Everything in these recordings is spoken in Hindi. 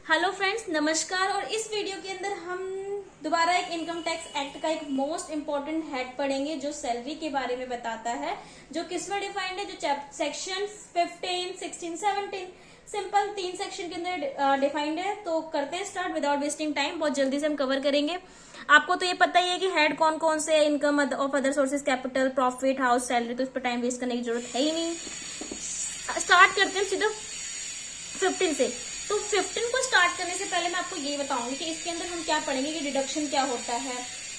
हेलो फ्रेंड्स, नमस्कार। और इस वीडियो के अंदर हम दोबारा एक इनकम टैक्स एक्ट का एक मोस्ट इम्पोर्टेंट हेड पढ़ेंगे जो सैलरी के बारे में बताता है, जो किसमें डिफाइंड है, जो सेक्शन 15, 16, 17 सिंपल 3 सेक्शन के अंदर डिफाइंड है। तो करते हैं स्टार्ट विदाउट वेस्टिंग टाइम। बहुत जल्दी से हम कवर करेंगे। आपको तो ये पता ही है कि हेड कौन कौन से, income of other sources, capital, profit, house, salary, तो इस पर टाइम वेस्ट करने की जरूरत है ही नहीं। स्टार्ट करते हैं सीधा 15 से। तो 15 को स्टार्ट करने से पहले मैं आपको ये बताऊंगी कि इसके अंदर हम क्या पढ़ेंगे कि डिडक्शन क्या होता है,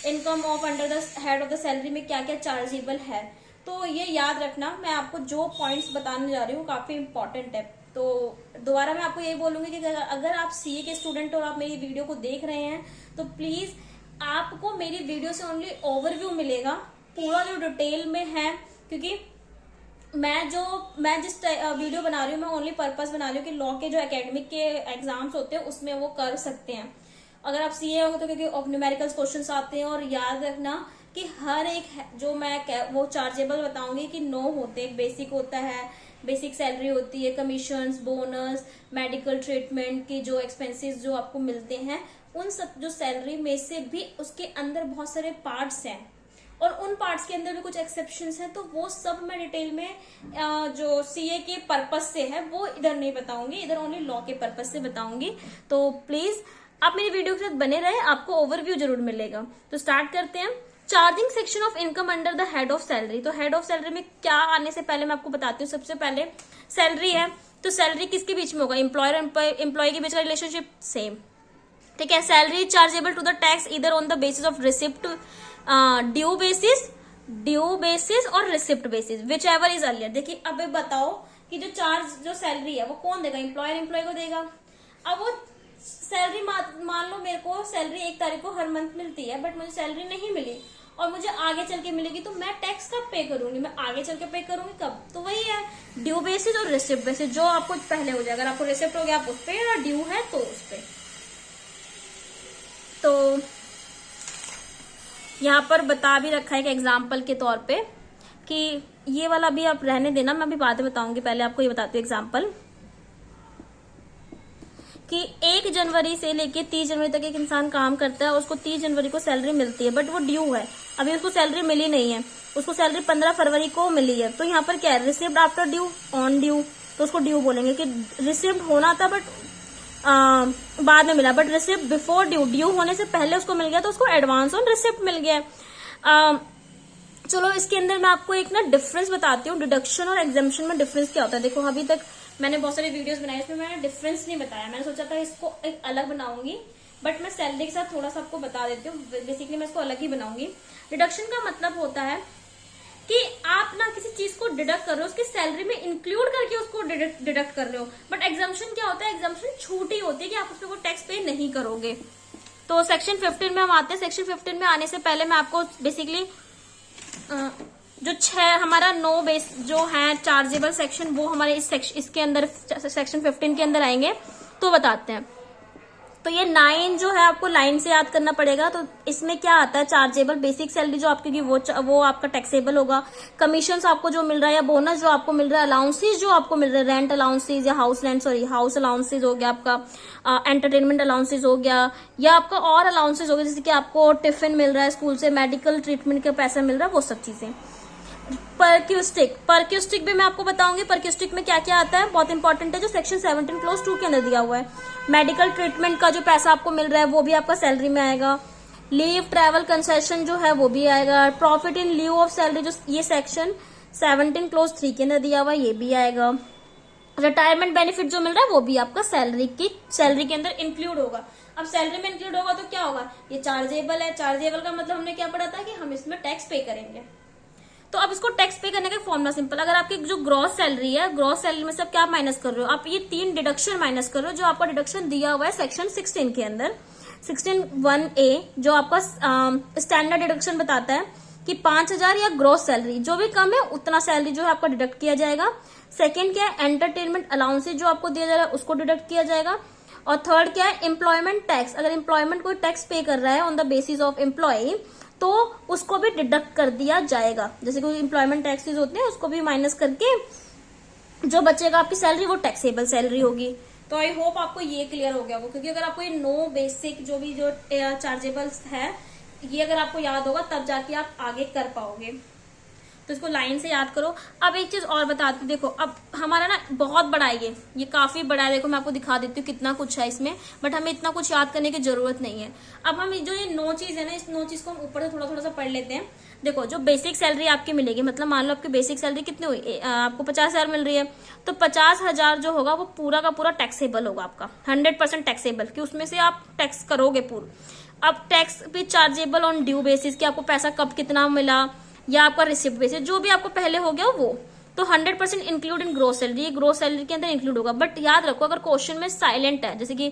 income of under the head of the salary में क्या क्या चार्जेबल है। तो ये याद रखना, मैं आपको जो पॉइंट्स बताने जा रही हूँ काफी इंपॉर्टेंट है। तो दोबारा मैं आपको यही बोलूंगी कि अगर आप सीए के स्टूडेंट और आप मेरी वीडियो को देख रहे हैं तो प्लीज आपको मेरी वीडियो से ओनली ओवरव्यू मिलेगा, पूरा जो डिटेल में है। क्योंकि मैं जिस वीडियो बना रही हूँ, मैं ओनली पर्पस बना रही हूँ कि लॉ के जो एकेडमिक के एग्जाम्स होते हैं उसमें वो कर सकते हैं। अगर आप सीए होंगे तो क्योंकि न्यूमेरिकल्स क्वेश्चंस आते हैं। और याद रखना कि हर एक जो मैं वो चार्जेबल बताऊंगी कि 9 होते हैं। बेसिक होता है, बेसिक सैलरी होती है, कमीशंस, बोनस, मेडिकल ट्रीटमेंट की जो एक्सपेंसेस जो आपको मिलते हैं, उन सब जो सैलरी में से भी उसके अंदर बहुत सारे पार्ट्स हैं और उन पार्ट्स के अंदर भी कुछ एक्सेप्शंस हैं। तो वो सब मैं डिटेल में जो सीए के पर्पस से है वो इधर नहीं बताऊंगी, इधर ओनली लॉ के पर्पस से बताऊंगी। तो प्लीज आप मेरी वीडियो के साथ बने रहे, आपको ओवरव्यू जरूर मिलेगा। तो स्टार्ट करते हैं। Charging section of income under the head of salary. तो हेड ऑफ सैलरी में क्या आने से पहले मैं आपको बताती हूँ। सबसे पहले सैलरी है, तो सैलरी किसके बीच में होगा, एम्प्लॉयर एम्प्लॉय के बीच का रिलेशनशिप सेम, ठीक है। Salary chargeable to the tax इधर on the basis of receipt, due basis और receipt basis, whichever is earlier. देखिए अब बताओ कि जो सैलरी है वो कौन देगा, एम्प्लॉयर एम्प्लॉय को देगा। अब वो सैलरी मान लो मेरे को सैलरी 1 तारीख को हर मंथ मिलती है, बट मुझे सैलरी नहीं मिली और मुझे आगे चल के मिलेगी, तो मैं टैक्स कब पे करूंगी, मैं आगे चल के पे करूंगी कब। तो वही है ड्यू बेसिस और रिसिप्ट बेसिस, जो आपको पहले हो जाए। अगर आपको रिसिप्ट हो गया आप उस पर, और ड्यू है तो उस पर। तो यहाँ पर बता भी रखा है कि एग्जाम्पल के तौर पे कि ये वाला भी आप रहने देना, मैं अभी बाद में बताऊंगी। पहले आपको ये बताती हूँ एग्जाम्पल कि 1 जनवरी से लेके 30 जनवरी तक एक इंसान काम करता है और उसको 30 जनवरी को सैलरी मिलती है, बट वो ड्यू है, अभी उसको सैलरी मिली नहीं है। उसको सैलरी 15 फरवरी को मिली है। तो यहाँ पर क्या है, receipt after due, on due, तो उसको ड्यू बोलेंगे कि रिसिप्ट होना था बट बाद में मिला, but receipt before due, due होने से पहले उसको मिल गया तो उसको एडवांस ऑन रिसिप्ट मिल गया। चलो इसके अंदर मैं आपको एक ना डिफरेंस बताती हूँ, डिडक्शन और एग्जाम्पशन में डिफरेंस क्या होता है। देखो अभी तक मैंने बहुत सारी वीडियोस बनाई, इसमें मैंने डिफरेंस नहीं बताया। मैंने सोचा था इसको एक अलग बनाऊंगी, बट मैं सैलरी के साथ थोड़ा सा आपको बता देती हूँ। बेसिकली मैं इसको अलग ही बनाऊंगी। डिडक्शन का मतलब होता है कि आप ना किसी चीज को डिडक्ट कर रहे हो, उसकी सैलरी में इंक्लूड करके उसको डिडक्ट कर रहे हो। बट एग्जाम्पशन क्या होता है, एग्जाम्पशन छूट ही होती है कि आप उसमें कोई टैक्स पे नहीं करोगे। तो सेक्शन 15 में हम आते हैं। सेक्शन 15 में आने से पहले मैं आपको बेसिकली जो 6 हमारा 9 बेस जो है चार्जेबल सेक्शन, वो हमारे इसके अंदर सेक्शन 15 के अंदर आएंगे तो बताते हैं। तो ये 9 जो है आपको लाइन से याद करना पड़ेगा। तो इसमें क्या आता है, चार्जेबल बेसिक सैलरी जो आपकी वो आपका टैक्सेबल होगा। कमीशन आपको जो मिल रहा है या बोनस जो आपको मिल रहा है, अलाउंसेज जो आपको मिल रहा है, रेंट अलाउंसेज या हाउस अलाउंसेज हो गया आपका, एंटरटेनमेंट अलाउंसेज हो गया, या आपका और अलाउंसेज हो गया, जैसे कि आपको टिफिन मिल रहा है स्कूल से, मेडिकल ट्रीटमेंट का पैसा मिल रहा है, वो सब चीजें। परक्यूस्टिक भी मैं आपको बताऊंगी। परक्यूस्टिक में क्या क्या आता है, बहुत इंपॉर्टेंट है, जो सेक्शन 17 क्लोज 2 के अंदर दिया हुआ है। मेडिकल ट्रीटमेंट का जो पैसा आपको मिल रहा है वो भी आपका सैलरी में आएगा। लीव ट्रैवल कंसेशन जो है वो भी आएगा। Profit in leave of salary जो ये सेक्शन 17 क्लोज 3 के अंदर दिया हुआ है, ये भी आएगा। रिटायरमेंट बेनिफिट जो मिल रहा है वो भी आपका सैलरी के अंदर इंक्लूड होगा। अब सैलरी में इंक्लूड होगा तो क्या होगा, ये चार्जेबल है। चार्जेबल का मतलब हमने क्या पढ़ा था कि हम इसमें टैक्स पे करेंगे। तो अब इसको टैक्स पे करने का फॉर्मूला सिंपल, अगर आपकी जो ग्रॉस सैलरी है, ग्रॉस सैलरी में से आप क्या माइनस कर रहे हो, आप ये 3 डिडक्शन माइनस कर रहे हो जो आपका डिडक्शन दिया हुआ है सेक्शन 16 के अंदर। 16(1)(a) जो आपका स्टैंडर्ड डिडक्शन बताता है कि 5,000 या ग्रॉस सैलरी जो भी कम है उतना सैलरी जो है आपका डिडक्ट किया जाएगा। सेकेंड क्या है, एंटरटेनमेंट अलाउंसेज जो आपको दिया जा रहा है उसको डिडक्ट किया जाएगा। और थर्ड क्या है, एम्प्लॉयमेंट टैक्स, अगर एम्प्लॉयमेंट कोई टैक्स पे कर रहा है on the basis of employ तो उसको भी डिडक्ट कर दिया जाएगा। जैसे कोई एम्प्लॉयमेंट टैक्सेस होते हैं उसको भी माइनस करके जो बचेगा आपकी सैलरी वो टैक्सेबल सैलरी होगी। तो आई होप आपको ये क्लियर हो गया होगा, क्योंकि अगर आपको ये 9 बेसिक जो भी जो चार्जेबल्स है ये अगर आपको याद होगा तब जाके आप आगे कर पाओगे। तो इसको लाइन से याद करो। अब एक चीज और बताती हूँ, देखो अब हमारा ना बहुत बड़ा है ये काफी बड़ा है। देखो मैं आपको दिखा देती हूँ कितना कुछ है इसमें, बट हमें इतना कुछ याद करने की जरूरत नहीं है। अब हम जो ये 9 चीज है ना, इस 9 चीज को हम ऊपर से थोड़ा थोड़ा सा पढ़ लेते हैं। देखो जो बेसिक सैलरी आपकी मिलेगी, मतलब मान लो आपकी बेसिक सैलरी कितनी हुई, आपको 50,000 मिल रही है, तो 50,000 जो होगा वो पूरा का पूरा टैक्सेबल होगा आपका, 100% टैक्सेबल, कि उसमें से आप टैक्स करोगे पूरा। अब टैक्स भी चार्जेबल ऑन ड्यू बेसिस, कि आपको पैसा कब कितना मिला, या आपका रिसिप्ट बेसिस जो भी आपको पहले हो गया वो, तो 100% इंक्लूड इन ग्रोस सैलरी, ये ग्रोस सैलरी के अंदर इंक्लूड होगा। बट याद रखो अगर क्वेश्चन में साइलेंट है, जैसे कि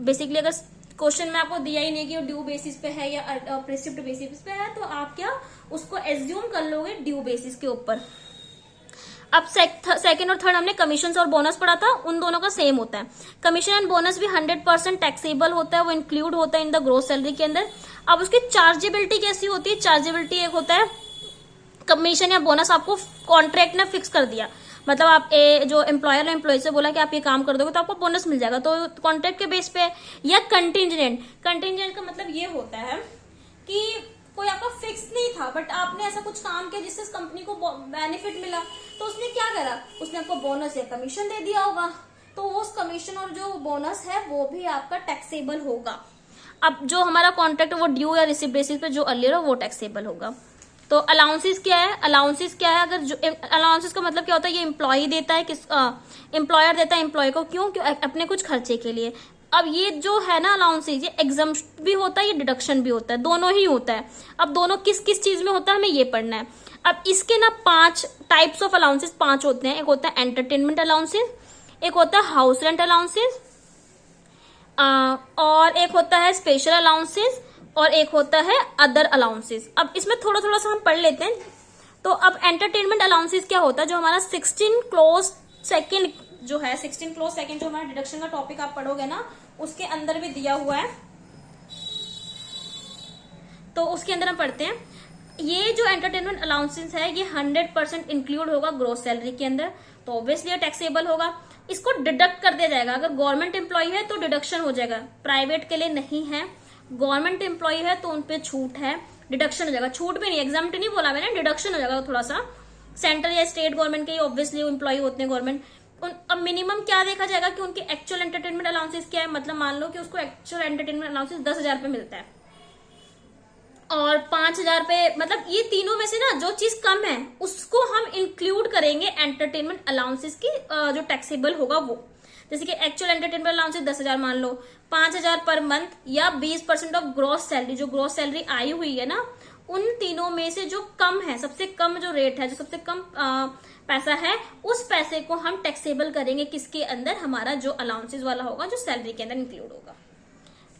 बेसिकली अगर क्वेश्चन में आपको दिया ही नहीं कि ड्यू बेसिस पे है या रिसिप्ट बेसिस पे है, तो आप क्या उसको एज्यूम कर लोगे ड्यू बेसिस के ऊपर। अब सेकंड और थर्ड हमने कमीशन और बोनस पढ़ा था, उन दोनों का सेम होता है। कमीशन एंड बोनस भी 100% टैक्सेबल होता है, वो इंक्लूड होता है इन द ग्रोस सैलरी के अंदर। अब उसकी चार्जेबिलिटी कैसी होती है, चार्जेबिलिटी एक होता है कमीशन या बोनस आपको कॉन्ट्रैक्ट ने फिक्स कर दिया, मतलब आप जो एम्प्लॉयर ने एम्प्लॉय से बोला कि आप ये काम कर दोगे तो आपको बोनस मिल जाएगा, तो कॉन्ट्रैक्ट के बेस पे। या कंटिंजेंट, कंटिंजेंट का मतलब ये होता है कि कोई आपका फिक्स नहीं था, बट आपने ऐसा कुछ काम किया जिससे कंपनी को बेनिफिट मिला, तो उसने क्या करा, उसने आपको बोनस या कमीशन दे दिया होगा, तो उस कमीशन और जो बोनस है वो भी आपका टैक्सेबल होगा। अब जो हमारा कॉन्ट्रैक्ट वो ड्यू या रिसिप्ट बेसिस पे जो अर्लियर हो वो टैक्सेबल होगा। तो अलाउंसेस क्या है, अलाउंसेस क्या है, अगर जो अलाउंसेस का मतलब क्या होता है, ये एम्प्लॉय देता है, किस एम्प्लॉयर देता है एम्प्लॉय को, क्यों अपने कुछ खर्चे के लिए। अब ये जो है ना अलाउंसेस, ये एग्जम्पशन भी होता है, ये डिडक्शन भी होता है, दोनों ही होता है। अब दोनों किस किस चीज में होता है हमें ये पढ़ना है। अब इसके ना 5 टाइप्स ऑफ अलाउंसेस 5 होते हैं। एक होता है एंटरटेनमेंट अलाउंसेस, एक होता है हाउस रेंट अलाउंसेस, और एक होता है स्पेशल अलाउंसेस, और एक होता है अदर अलाउंसेस। अब इसमें थोड़ा थोड़ा सा हम पढ़ लेते हैं। तो अब एंटरटेनमेंट अलाउंसेस क्या होता है, जो हमारा 16 क्लोज सेकंड जो है, 16 क्लोज सेकंड जो हमारा डिडक्शन का टॉपिक आप पढ़ोगे ना, उसके अंदर भी दिया हुआ है, तो उसके अंदर हम पढ़ते हैं। ये जो एंटरटेनमेंट अलाउंसेस है ये 100% इंक्लूड होगा ग्रोस सैलरी के अंदर, तो ऑब्वियसली ये टैक्सेबल होगा। इसको डिडक्ट कर दिया जाएगा, अगर गवर्नमेंट एम्प्लॉय है तो डिडक्शन हो जाएगा, प्राइवेट के लिए नहीं है। गवर्नमेंट एम्प्लॉय है तो उनपे छूट है, डिडक्शन हो जाएगा। छूट भी नहीं, एग्जाम्प्ट नहीं बोला मैंने, डिडक्शन हो जाएगा थोड़ा सा। सेंट्रल या स्टेट गवर्नमेंट के ऑब्वियसली एम्प्लॉय होते हैं गवर्नमेंट। अब मिनिमम क्या देखा जाएगा कि उनके एक्चुअल एंटरटेनमेंट अलाउंसेस क्या है, मतलब मान लो कि उसको एक्चुअल एंटरटेनमेंट अलाउंसेस 10,000 पे मिलता है और 5,000 पे, मतलब ये तीनों में से ना जो चीज कम है उसको हम इंक्लूड करेंगे एंटरटेनमेंट अलाउंसेस की, जो टैक्सेबल होगा वो। जैसे कि एक्चुअल एंटरटेनमेंट अलाउंसेस 10,000 मान लो, 5,000 पर मंथ या 20% ऑफ ग्रॉस सैलरी, जो ग्रॉस सैलरी आई हुई है ना, उन तीनों में से जो कम है, सबसे कम जो रेट है, जो सबसे कम पैसा है, उस पैसे को हम टैक्सेबल करेंगे किसके अंदर, हमारा जो अलाउंसेस वाला होगा, जो सैलरी के अंदर इंक्लूड होगा।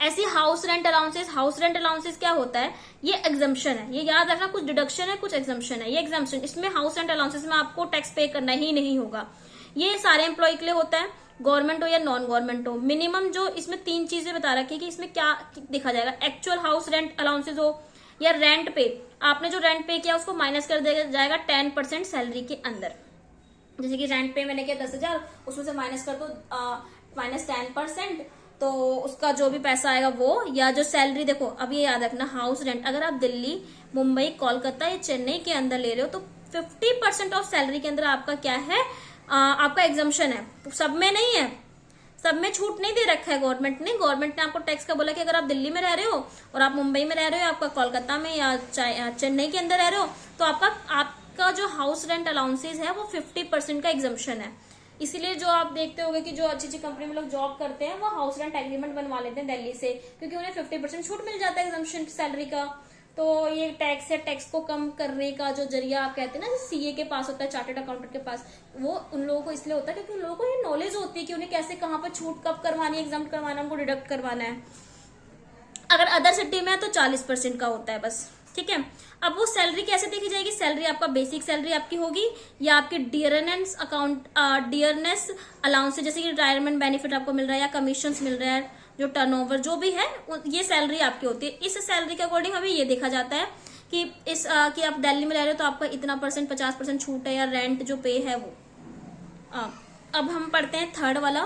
ऐसी house rent allowances, house rent allowances क्या होता है, ये एग्जम्पशन है, ये याद रखना, कुछ डिडक्शन है कुछ एग्जम्पशन है। ये एग्जम्पशन, इसमें हाउस रेंट अलाउंसेस में आपको टैक्स पे करना ही नहीं होगा। ये सारे एम्प्लॉय के लिए होता है, गवर्नमेंट हो या नॉन गवर्नमेंट हो। मिनिमम जो इसमें 3 चीजें बता रखी है कि इसमें क्या देखा जाएगा, एक्चुअल हाउस रेंट अलाउंसेस हो या रेंट पे, आपने जो रेंट पे किया उसको माइनस कर दिया जाएगा 10% सैलरी के अंदर। जैसे कि रेंट पे मैंने किया 10,000, उसमें से माइनस कर दो -10%, तो उसका जो भी पैसा आएगा वो, या जो सैलरी, देखो अब ये याद रखना, हाउस रेंट अगर आप दिल्ली, मुंबई, कोलकाता या चेन्नई के अंदर ले रहे हो तो 50% ऑफ सैलरी के अंदर आपका क्या है, आपका एग्जम्पशन है। तो सब में नहीं है, सब में छूट नहीं दे रखा है गवर्नमेंट ने। गवर्नमेंट ने आपको टैक्स का बोला कि अगर आप दिल्ली में रह रहे हो और आप मुंबई में रह रहे हो, आपका कोलकाता में या चेन्नई के अंदर रह रहे हो, तो आपका जो हाउस रेंट अलाउंसेस है वो 50% का एग्जम्पशन है। इसीलिए जो आप देखते होंगे कि जो अच्छी अच्छी कंपनी में लोग जॉब करते हैं वो हाउस रेंट एग्रीमेंट बनवा लेते हैं दिल्ली से, क्योंकि उन्हें 50% छूट मिल जाता है एग्जम्पशन सैलरी का। तो ये टैक्स है, टैक्स को कम करने का जो जरिया आप कहते हैं ना, सीए के पास होता है, चार्टर्ड अकाउंटेंट के पास, वो उन लोगों को इसलिए होता है क्योंकि उन लोगों को ये नॉलेज होती है कि उन्हें कैसे, कहाँ पर छूट कब करवानी है, एग्जाम करवाना, उनको डिडक्ट करवाना है। अगर अदर सिटी में है तो 40% का होता है बस, ठीक है। अब वो सैलरी कैसे देखी जाएगी, सैलरी आपका बेसिक सैलरी आपकी होगी या आपकी डियरनेस अकाउंट, डियरनेस अलाउंस, जैसे कि रिटायरमेंट बेनिफिट आपको मिल रहा है या कमीशन मिल रहा है, जो टर्नओवर जो भी है, ये सैलरी आपकी होती है। इस सैलरी के अकॉर्डिंग हमें ये देखा जाता है कि कि आप दिल्ली में रह रहे हो तो आपका इतना परसेंट 50% छूट है, या रेंट जो पे है वो। अब हम पढ़ते हैं थर्ड वाला,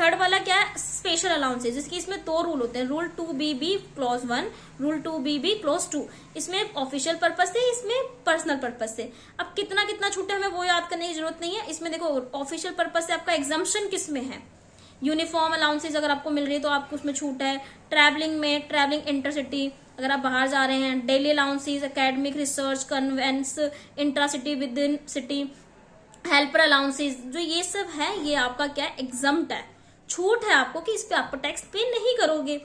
थर्ड वाला क्या है, स्पेशल अलाउंसेज, जिसकी इसमें दो रूल होते हैं, rule 2BB clause 1, rule 2BB clause 2। इसमें ऑफिशियल पर्पज से, इसमें पर्सनल पर्पज से। अब कितना कितना छूट है हमें वो याद करने की जरूरत नहीं है। इसमें देखो ऑफिशियल पर्पज से आपका एग्जाम्पशन किस में है, यूनिफॉर्म अलाउंसेज अगर आपको मिल रही है तो आपको उसमें छूट है। ट्रैवलिंग में, ट्रैवलिंग इंटरसिटी अगर आप बाहर जा रहे हैं, daily allowances, academic, research, conveyance, intracity, within city, helper allowances, जो ये सब है ये आपका क्या है, एग्जम्प्ट है, छूट है आपको कि इस पे आप टैक्स पे नहीं करोगे।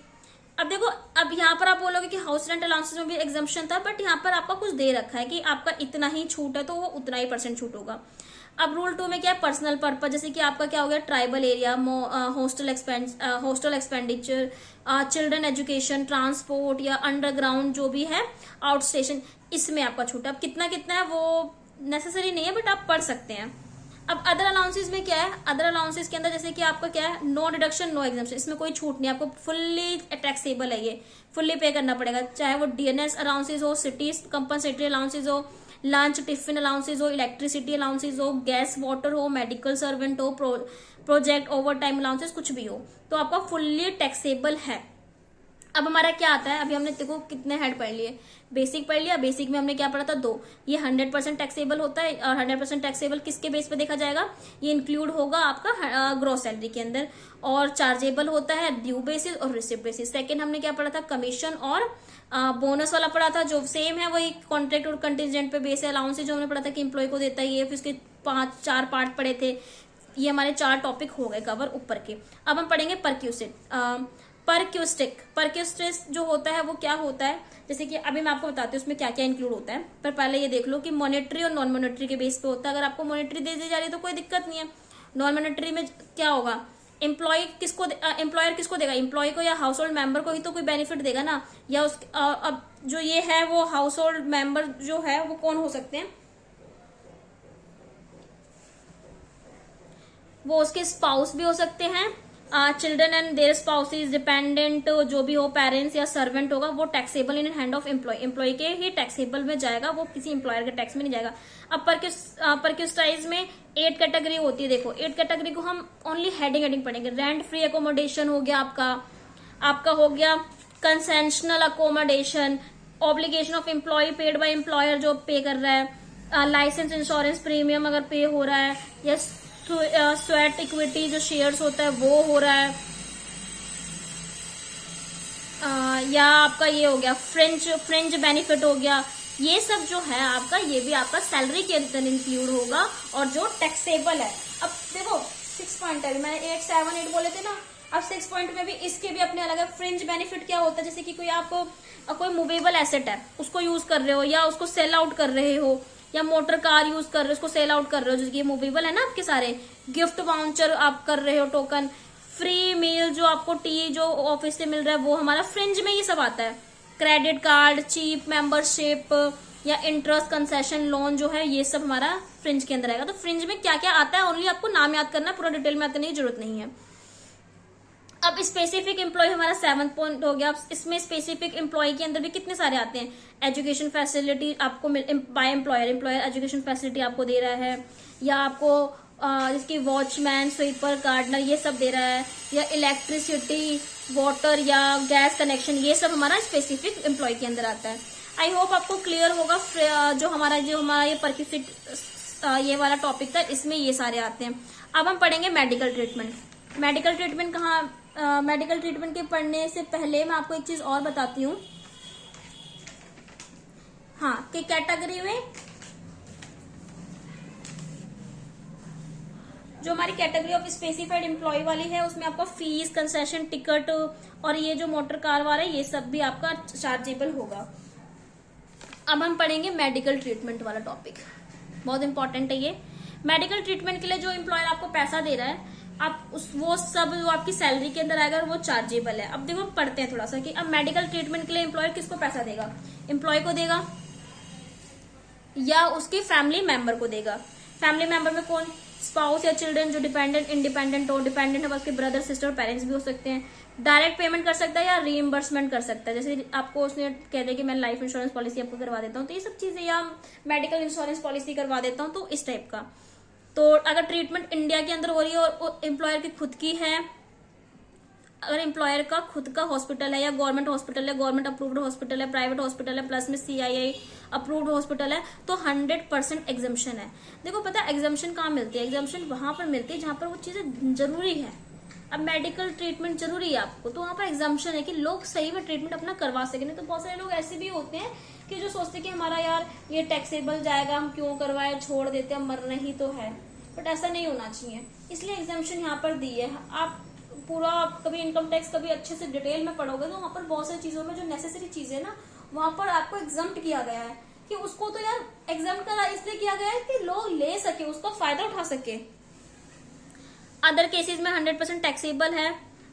अब देखो, अब यहाँ पर आप बोलोगे कि हाउस रेंट अलाउंसेज में भी एग्जम्पशन था, बट यहाँ पर आपका कुछ दे रखा है कि आपका इतना ही छूट है तो वो उतना ही % छूट होगा। अब रूल 2 में क्या है, पर्सनल पर्पज, जैसे कि आपका क्या हो गया, tribal area, hostel expenditure, children education, transport या अंडरग्राउंड जो भी है, आउट स्टेशन, इसमें आपका छूट है। अब कितना कितना है वो नेसेसरी नहीं है, बट आप पढ़ सकते हैं। अब अदर अलाउंसेस में क्या है, अदर अलाउंसेस के अंदर जैसे कि आपका क्या है, नो डिडक्शन नो एग्जाम्पशन, इसमें कोई छूट नहीं, आपको फुल्ली टैक्सेबल है, ये फुल्ली पे करना पड़ेगा, चाहे वो डीएनएस अलाउंसेस हो, सिटी कंपनसेटरी अलाउंसेस हो, लंच टिफिन अलाउंसेस हो, इलेक्ट्रिसिटी अलाउंसेस हो, गैस वाटर हो, मेडिकल सर्वेंट हो, प्रोजेक्ट ओवर टाइम अलाउंसेस, कुछ भी हो, तो आपका फुल्ली टैक्सेबल है। अब हमारा क्या आता है, अभी हमने देखो कितने हेड पढ़ लिए, बेसिक पढ़ लिया, बेसिक में हमने क्या पढ़ा था, 2, ये 100% टैक्सेबल होता है, और 100% टैक्सेबल किसके बेस पे देखा जाएगा, ये इंक्लूड होगा आपका ग्रॉस सैलरी के अंदर, और चार्जेबल होता है ड्यू बेसिस और रिसिप्ट बेसिस। सेकंड हमने क्या पढ़ा था, कमीशन और बोनस वाला पढ़ा था, जो सेम है वही कॉन्ट्रैक्ट और कंटिजेंट पे बेस है। अलाउंस जो हमने पढ़ा था कि एम्प्लॉय को देता है ये, फिर इसके 4 पार्ट पढ़े थे, ये हमारे 4 टॉपिक हो गए कवर ऊपर के। अब हम पढ़ेंगे परक्यूस्टिक जो होता है वो क्या होता है, जैसे कि अभी मैं आपको बताती हूँ उसमें क्या क्या इंक्लूड होता है, पर पहले ये देख लो कि मॉनेटरी और नॉन मॉनेटरी के बेस पे होता है। अगर आपको मॉनेटरी दे दी जा रही है तो कोई दिक्कत नहीं है। नॉन मॉनेटरी में क्या होगा, एम्प्लॉयर किसको देगा, एम्प्लॉय को या हाउस होल्ड मेंबर को ही तो कोई बेनिफिट देगा ना, या अब जो ये है वो हाउस होल्ड मेंबर जो है वो कौन हो सकते हैं, वो उसके स्पाउस भी हो सकते हैं, children and their spouses, dependent जो भी हो, पेरेंट्स या सर्वेंट होगा, वो taxable in hand of employ, employ के ही टैक्सेबल में जाएगा, वो किसी एम्प्लॉयर के टैक्स में नहीं जाएगा। अब परक्यूस्टाइज में 8 कैटेगरी होती है, देखो 8 कैटेगरी को हम ओनली हेडिंग पढ़ेंगे। रेंट फ्री अकोमोडेशन हो गया आपका हो गया concessional accommodation, obligation of employ paid by employer जो पे कर रहा है, लाइसेंस इंश्योरेंस प्रीमियम अगर पे हो रहा है, या स्वेट इक्विटी जो शेयर्स होता है वो हो रहा है, या आपका ये हो गया फ्रिंज बेनिफिट हो गया, ये सब जो है आपका, ये भी आपका सैलरी के अंदर इंक्लूड होगा और जो टैक्सेबल है। अब देखो 6 पॉइंट है, मैंने 8, 7, 8 बोले थे ना, अब 6 पॉइंट में भी इसके भी अपने अलग है। फ्रिंज बेनिफिट क्या होता है, जैसे कि कोई मूवेबल एसेट है उसको यूज कर रहे हो, या उसको सेल आउट कर रहे हो, या मोटर कार यूज कर रहे हो उसको सेल आउट कर रहे हो, जैसे मूवेबल है ना आपके सारे, गिफ्ट वाउचर आप कर रहे हो, टोकन, फ्री मील जो आपको टी जो ऑफिस से मिल रहा है वो हमारा फ्रिंज में ये सब आता है। क्रेडिट कार्ड, चीप मेंबरशिप या इंटरेस्ट कंसेशन लोन जो है, ये सब हमारा फ्रिंज के अंदर आएगा। तो फ्रिंज में क्या क्या आता है ओनली आपको नाम याद करना, पूरा डिटेल में याद करने की जरूरत नहीं है। अब स्पेसिफिक एम्प्लॉय हमारा 7 पॉइंट हो गया। इसमें स्पेसिफिक एम्प्लॉय के अंदर भी कितने सारे आते हैं, एजुकेशन फैसिलिटी आपको बाय एम्प्लॉयर एजुकेशन फैसिलिटी आपको दे रहा है, या आपको जिसकी वॉचमैन, स्वीपर, गार्डनर ये सब दे रहा है, या इलेक्ट्रिसिटी, वाटर या गैस कनेक्शन, ये सब हमारा स्पेसिफिक एम्प्लॉय के अंदर आता है। आई होप आपको क्लियर होगा। जो हमारा ये परक्यूसिट ये वाला टॉपिक था, इसमें ये सारे आते हैं। अब हम पढ़ेंगे मेडिकल ट्रीटमेंट। मेडिकल ट्रीटमेंट के पढ़ने से पहले मैं आपको एक चीज और बताती हूँ, हाँ, कि कैटेगरी में जो हमारी कैटेगरी ऑफ स्पेसिफाइड एम्प्लॉय वाली है उसमें आपका फीस, कंसेशन, टिकट और ये जो मोटर कार वाला है ये सब भी आपका चार्जेबल होगा। अब हम पढ़ेंगे मेडिकल ट्रीटमेंट वाला टॉपिक, बहुत इंपॉर्टेंट है ये। मेडिकल ट्रीटमेंट के लिए जो एम्प्लॉयर आपको पैसा दे रहा है, आप वो सब जो आपकी सैलरी के अंदर आएगा वो चार्जेबल है। अब देखो पढ़ते हैं थोड़ा सा कि अब मेडिकल ट्रीटमेंट के लिए एम्प्लॉयर किसको पैसा देगा, एम्प्लॉय को देगा या उसके फैमिली मेंबर को देगा। फैमिली मेंबर में कौन, स्पाउस या चिल्ड्रन जो इंडिपेंडेंट हो, डिपेंडेंट है उसके ब्रदर, सिस्टर, पेरेंट्स भी हो सकते हैं। डायरेक्ट पेमेंट कर सकता है या रीइंबर्समेंट कर सकता है, जैसे आपको उसने कह दिया कि मैं लाइफ इंश्योरेंस पॉलिसी आपको करवा देता हूँ, तो ये सब चीजें, या मेडिकल इंश्योरेंस पॉलिसी करवा देता हूँ, तो इस टाइप का। तो अगर ट्रीटमेंट इंडिया के अंदर हो रही है और एम्प्लॉयर की खुद की है अगर एम्प्लॉयर का खुद का हॉस्पिटल है या गवर्नमेंट हॉस्पिटल है, गवर्नमेंट अप्रूव्ड हॉस्पिटल है, प्राइवेट हॉस्पिटल है, प्लस में CII अप्रूव्ड हॉस्पिटल है, तो 100% एग्जम्पशन है। देखो पता है एग्जम्पशन कहाँ मिलती है? एग्जम्पशन वहां पर मिलती है जहां पर वो चीजें जरूरी है। अब मेडिकल ट्रीटमेंट जरूरी है आपको, तो वहां पर एग्जम्पशन है कि लोग सही में ट्रीटमेंट अपना करवा सके। नहीं तो बहुत सारे लोग ऐसे भी होते हैं कि जो सोचते कि हमारा यार ये टैक्सेबल जाएगा, हम क्यों करवाए, छोड़ देते हैं, मरना ही तो है। बट ऐसा नहीं होना चाहिए, इसलिए एग्जम्पशन यहाँ पर दी है। आप पूरा कभी इनकम टैक्स कभी अच्छे से डिटेल में पढ़ोगे तो वहां पर बहुत सारी चीजों में जो नेसेसरी चीजें ना, वहां पर आपको एग्जम्प्ट किया गया है कि उसको तो यार एग्जम्प्ट करा इसलिए किया गया है कि लोग ले सके, उसका फायदा उठा सके। अदर केसेस में 100% टैक्सेबल है।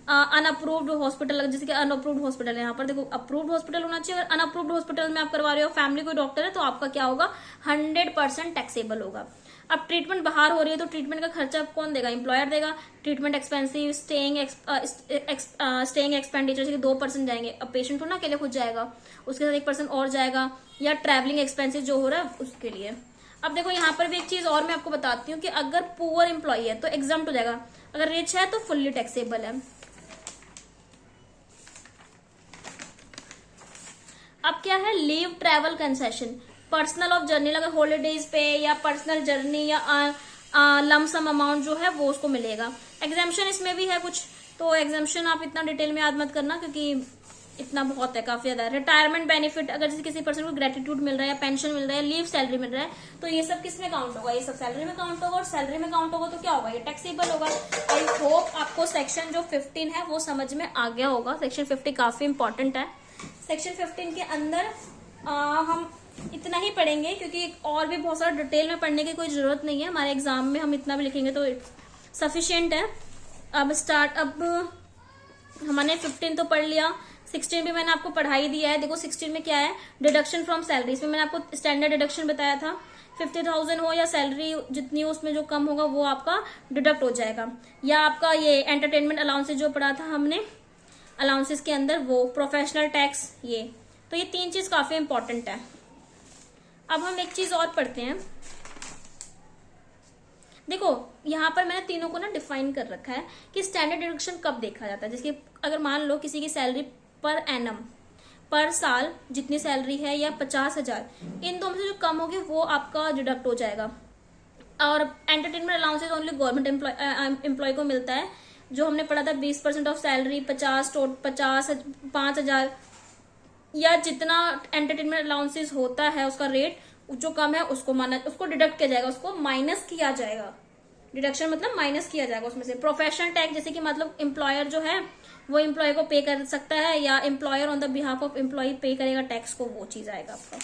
अनअप्रूव्ड हॉस्पिटल, जैसे कि अनअप्रूव्ड हॉस्पिटल है, यहाँ पर देखो अप्रूव्ड हॉस्पिटल होना चाहिए। अगर अनअप्रूव्ड हॉस्पिटल में आप करवा रहे हो, फैमिली कोई डॉक्टर है, तो आपका क्या होगा? 100% टैक्सेबल होगा। अब ट्रीटमेंट बाहर हो रही है तो ट्रीटमेंट का खर्चा कौन देगा? एम्प्लॉयर देगा। ट्रीटमेंट एक्सपेंसिव, स्टेइंग एक्सपेंडिचर से 2% जाएंगे। अब पेशेंट थोड़ा ना अकेले खुद जाएगा, उसके साथ 1% और जाएगा, या ट्रैवलिंग एक्सपेंसिव जो हो रहा है उसके लिए। अब देखो यहाँ पर भी एक चीज और मैं आपको बताती हूँ कि अगर पुअर एम्प्लॉई है तो एग्जम्प्ट हो जाएगा, अगर रिच है तो फुल्ली टैक्सेबल है। अब क्या है? Leave travel concession, personal of journey, अगर हॉलीडेज पे या पर्सनल जर्नी या लमसम अमाउंट जो है वो उसको मिलेगा। एग्जाम्पशन इसमें भी है कुछ, तो एग्जाम्पशन आप इतना डिटेल में याद मत करना क्योंकि इतना बहुत है, काफी ज्यादा। रिटायरमेंट बेनिफिट, अगर जैसे किसी पर्सन को ग्रेटिट्यूड मिल रहा है, पेंशन मिल रहा है, लीव सैलरी मिल रहा है, तो ये सब किस में काउंट होगा? ये सब सैलरी में काउंट होगा, और सैलरी में काउंट होगा तो क्या होगा? ये टैक्सेबल होगा। आई होप आपको सेक्शन जो 15 है वो समझ में आ गया होगा। सेक्शन 50 काफी इंपॉर्टेंट है। सेक्शन 15 के अंदर हम इतना ही पढ़ेंगे क्योंकि और भी बहुत सारा डिटेल में पढ़ने की कोई जरूरत नहीं है। हमारे एग्जाम में हम इतना भी लिखेंगे तो सफिशिएंट है। अब हमने 15 तो पढ़ लिया, 16 भी मैंने आपको पढ़ा ही दिया है। देखो 16 में क्या है? Deduction from salary. इसमें मैंने आपको स्टैंडर्ड डिडक्शन बताया था, 50,000 हो या सैलरी जितनी हो उसमें जो कम होगा वो आपका डिडक्ट हो जाएगा। या आपका ये एंटरटेनमेंट अलाउंसेस जो पढ़ा था हमने, अलाउंसेस के अंदर वो प्रोफेशनल टैक्स, ये तो ये 3 चीज काफी इंपॉर्टेंट है। अब हम एक चीज और पढ़ते हैं। देखो यहाँ पर मैंने तीनों को ना डिफाइन कर रखा है कि स्टैंडर्ड डिडक्शन कब देखा जाता है। जैसे अगर मान लो किसी की सैलरी पर एनम, पर साल जितनी सैलरी है, या 50,000, इन दोनों से जो कम होगी वो आपका डिडक्ट हो जाएगा। और entertainment allowances only government employ को मिलता है, जो हमने पढ़ा था 20% ऑफ सैलरी, 5,000 या जितना एंटरटेनमेंट अलाउंसेस होता है उसका रेट जो कम है उसको डिडक्ट किया जाएगा, उसको माइनस किया जाएगा। डिडक्शन मतलब माइनस किया जाएगा उसमें से। प्रोफेशनल टैक्स जैसे कि मतलब एम्प्लॉयर जो है वो एम्प्लॉय को पे कर सकता है, या employer on the behalf of employ pay करेगा टैक्स को, वो चीज आएगा आपका।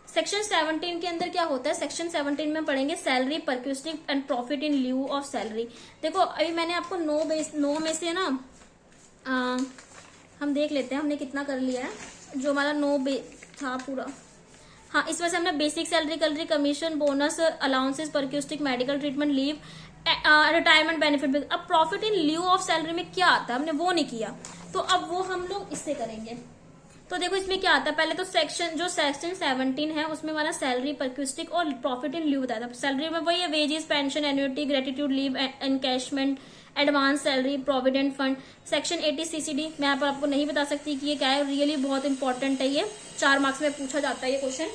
सेक्शन 17 के अंदर क्या होता है? सेक्शन 17 में पढ़ेंगे salary, perquisite and profit in lieu of salary. देखो अभी मैंने आपको 9 में से ना हम देख लेते हैं हमने कितना कर लिया है। जो हमारा 9 था पूरा, हाँ, इसमें से हमने basic salary, commission, bonus, allowances, perquisite, medical treatment, leave, retirement benefit. अब profit in lieu of salary में क्या आता है हमने वो नहीं किया, तो अब वो हम लोग इससे करेंगे। तो देखो इसमें क्या आता है, पहले तो सेक्शन 17 है उसमें हमारा सैलरी, परक्यूस्टिक और प्रॉफिट इन ल्यू बताया था। सैलरी में वही है, wages, pension, annuity, gratitude, leave, encashment, advance salary, provident fund. Section 80 CCD मैं यहाँ पर आपको नहीं बता सकती कि ये क्या है, रियली बहुत इंपॉर्टेंट है, ये 4 मार्क्स में पूछा जाता है ये क्वेश्चन,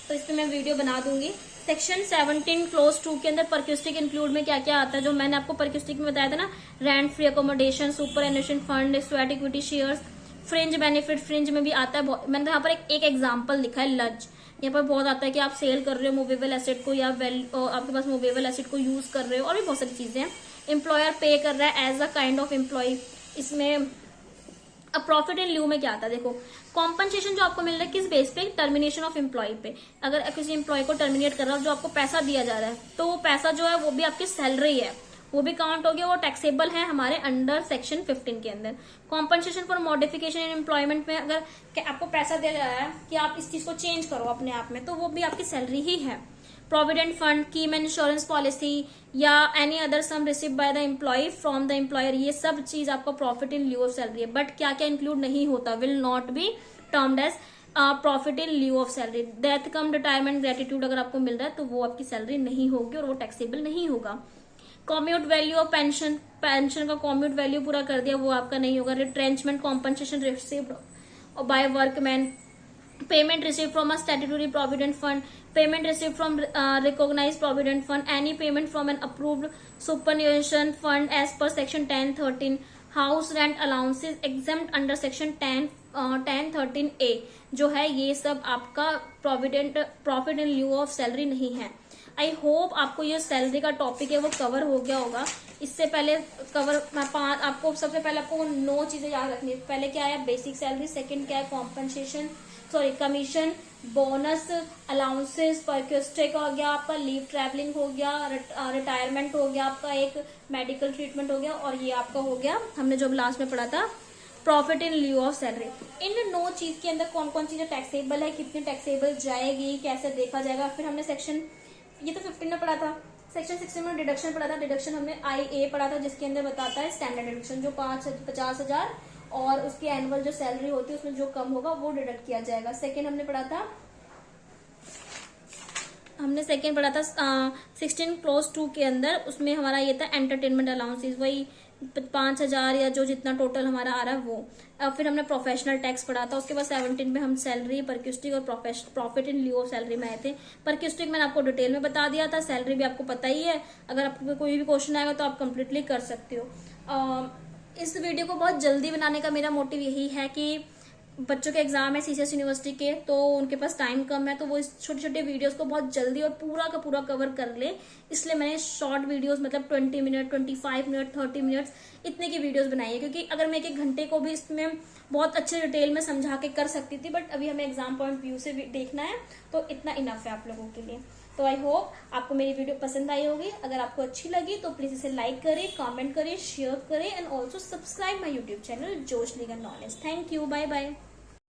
तो इस पर मैं वीडियो बना दूंगी। सेक्शन 17 क्लोज 2 के अंदर परक्यूस्टिक इंक्लूड में क्या क्या आता है, जो मैंने आपको परक्यूस्टिक में बताया था ना, rent free accommodation, superannuation fund, sweat equity shares, fringe benefit, fringe में भी आता है। मैंने तो यहाँ पर एक एग्जाम्पल लिखा है, लज। यहाँ पर बहुत आता है कि आप सेल कर रहे हो मूवेबल एसेट को, या आपके पास मूवेबल एसेट को यूज कर रहे हो, और भी बहुत सारी चीजें हैं। एम्प्लॉयर पे कर रहा है as a kind of employ. इसमें अब प्रॉफिट इन ल्यू में क्या आता है, देखो कॉम्पनसेशन जो आपको मिल रहा है किस बेस पे, टर्मिनेशन ऑफ एम्प्लॉय पे। अगर किसी एम्प्लॉय को टर्मिनेट कर रहा है, जो आपको पैसा दिया जा रहा है, तो वो पैसा जो है वो भी आपकी सैलरी है, वो भी काउंट हो गया, वो टैक्सेबल है हमारे अंडर सेक्शन 15 के अंदर। Compensation for modification in employment में अगर आपको पैसा दिया जा रहा है कि आप इस चीज को चेंज करो अपने आप में, तो वो भी आपकी सैलरी ही है। Provident fund, keyman insurance policy, या any other sum receive by the employ from the employer, ये सब चीज आपका profit in lieu of salary है। बट क्या क्या इंक्लूड नहीं होता, will not be termed as profit in lieu of salary. Death cum retirement gratitude अगर आपको मिल रहा है तो वो आपकी सैलरी नहीं होगी और वो टैक्सेबल नहीं होगा। Commute value of pension, pension का कॉम्यूट वैल्यू पूरा कर दिया, वो आपका नहीं होगा। Retrenchment compensation received by workman, payment received from a statutory provident fund, payment received from recognized provident fund, any payment from an approved superannuation fund as per section 1013, house rent allowances exempt under section 1013A जो है, ये सब आपका provident profit in lieu of salary नहीं है। आई होप आपको ये सैलरी का टॉपिक है वो कवर हो गया होगा। इससे पहले आपको सबसे पहले आपको 9 चीजें याद रखनी है। पहले क्या है, बेसिक सैलरी, सेकंड क्या है, कॉम्पनसेशन, कमीशन, बोनस, अलाउंसेस, परक्यूस्टिक हो गया आपका, लीव ट्रैवलिंग हो गया, रिटायरमेंट हो गया आपका, एक मेडिकल ट्रीटमेंट हो गया, और ये आपका हो गया हमने जो लास्ट में पढ़ा था profit in lieu of salary. इन 9 चीज के अंदर कौन कौन चीजें टैक्सेबल है, कितनी टैक्सेबल जाएगी, कैसे देखा जाएगा। फिर हमने सेक्शन, ये तो 15 में पढ़ा था, सेक्शन 16 में डिडक्शन पढ़ा था। डिडक्शन हमने IA पढ़ा था, जिसके अंदर बताता है स्टैंडर्ड डिडक्शन, जो 50,000 और उसकी एनुअल जो सैलरी होती है उसमें जो कम होगा वो डिडक्ट किया जाएगा। सेकंड हमने पढ़ा था 16 क्लोज 2 के अंदर, उसमें हमारा ये था एंटरटेनमेंट अलाउंसेस, वही 5,000 या जो जितना टोटल हमारा आ रहा है वो। फिर हमने प्रोफेशनल टैक्स पढ़ा था। उसके बाद 17 में हम सैलरी, परक्यूस्टिक और profit in lieu of salary में आए थे। परक्यूस्टिक मैंने आपको डिटेल में बता दिया था, सैलरी भी आपको पता ही है। अगर आपको कोई भी क्वेश्चन आएगा तो आप कंप्लीटली कर सकते हो। इस वीडियो को बहुत जल्दी बनाने का मेरा मोटिव यही है कि बच्चों के एग्जाम है CCS यूनिवर्सिटी के, तो उनके पास टाइम कम है, तो वो इस छोटे छोटे वीडियोस को बहुत जल्दी और पूरा का पूरा कवर कर ले। इसलिए मैंने शॉर्ट वीडियोस, मतलब 20 मिनट, 25 मिनट, 30 मिनट्स इतने की वीडियोस बनाई है, क्योंकि अगर मैं 1 घंटे को भी इसमें बहुत अच्छे डिटेल में समझा के कर सकती थी, बट अभी हमें एग्जाम पॉइंट व्यू से देखना है, तो इतना इनफ है आप लोगों के लिए। तो आई होप आपको मेरी वीडियो पसंद आई होगी। अगर आपको अच्छी लगी तो प्लीज इसे लाइक करें, कमेंट करें, शेयर करें, and also subscribe my YouTube channel Josh legal knowledge. Thank you, bye bye.